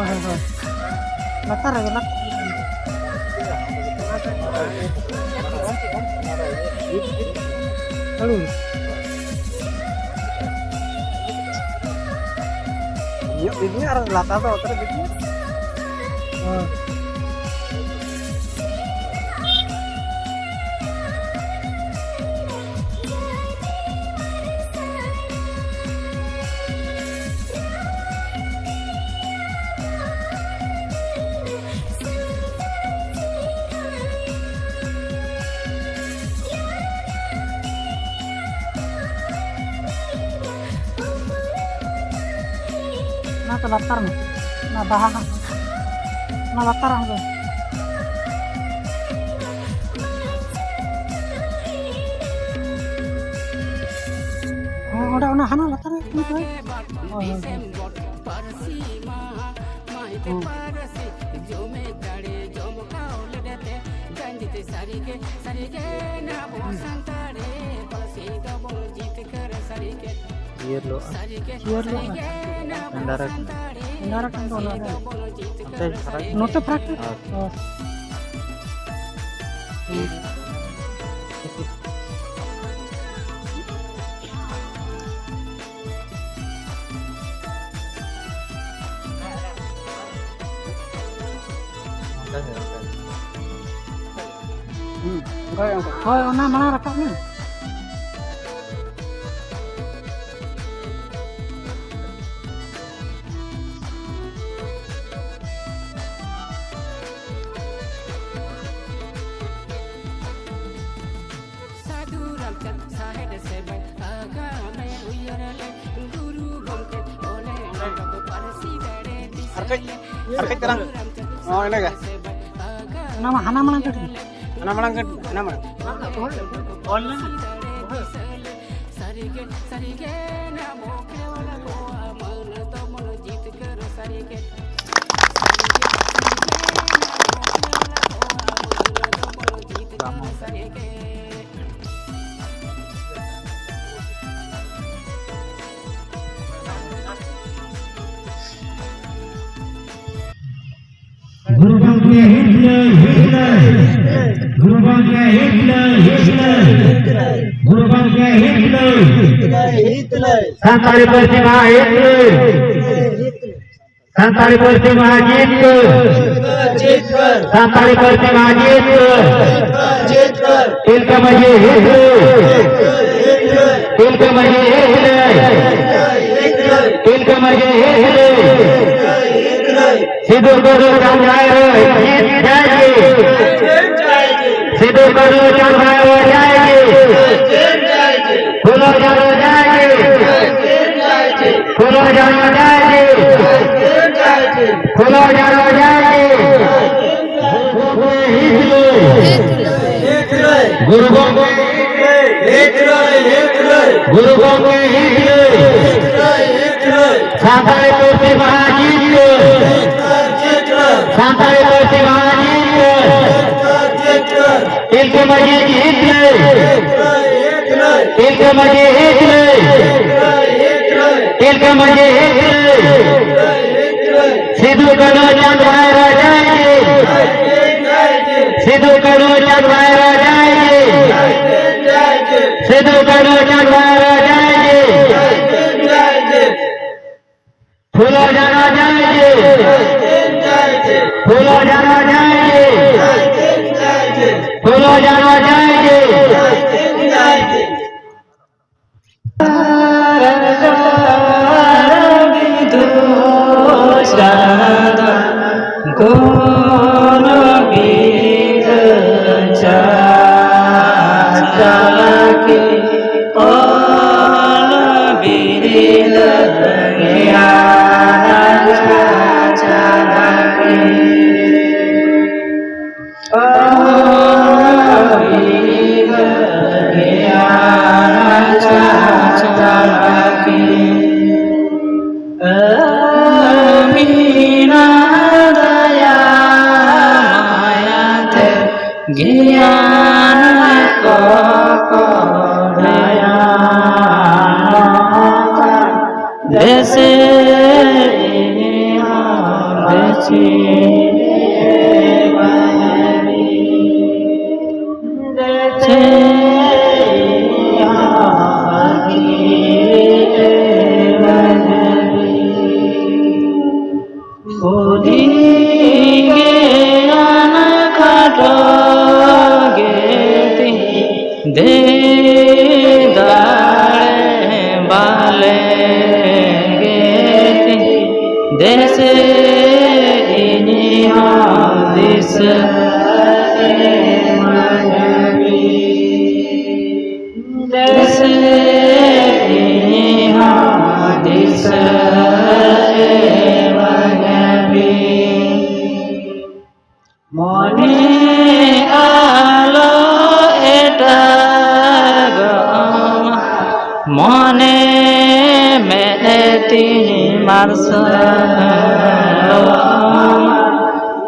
latar aja latar. Lalu ini harus latar atau terus ini. Nah, latar nih. Nah, bahan. Nah, latar tuh. Oh, udah hana latar ini tuh. Oh, iya. Iya lo. Mendarat kan tuh ada. Note praktek. Oh. Enggak. Oh, nah mana rekamnya? Arkit terang. Oh, ini enggak? Nama hana melangkut. Hana melangkut. Nama. Online. Guru Bangke Hitler, Guru Bangke Hitler, Guru Bangke Hitler, Santari Pertima Hitler, Santari Pertima Hitler, Santari Pertima Hitler, Tilka Maji Hitler, Tilka Maji Hitler, Tilka Maji Hitler. Sidhu करो चंद्रायो जीत जाएगी, सिद्धू करो चंद्रायो जाएगी, फूलो जानो जाएगी, फूलो जानो जाएगी, फूलो जानो जाएगी। गुरु गोंगे गुरु गोंगे सांताली मूर्ति महाजीत सांताली मूर्ति महाजीत तिलके मजीद हिटलर तिलके मजीद हिटलर तिलके मजीद हिटलर सिद्धू करो चंद भाई जाएंगे सिद्धू करो चंद भाई जाएंगे सिद्धू करो चंद भाई जाएंगे फूलो जाना जाएंगे फूलो जाना जाएंगे फूलो जाना जाएंगे Yeah. दे दाड़े बाले गेती देसे इनिया दिस देसे इनिया दिस मने आलो एटा मने मेती मार्सलो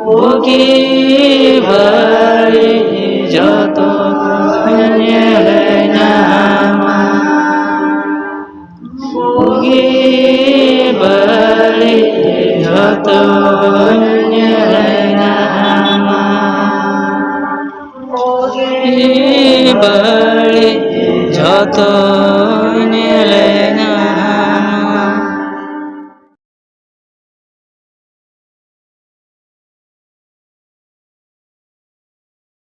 बुकी बड़ी जतो बुकी बड़ी जतो बड़ी जतो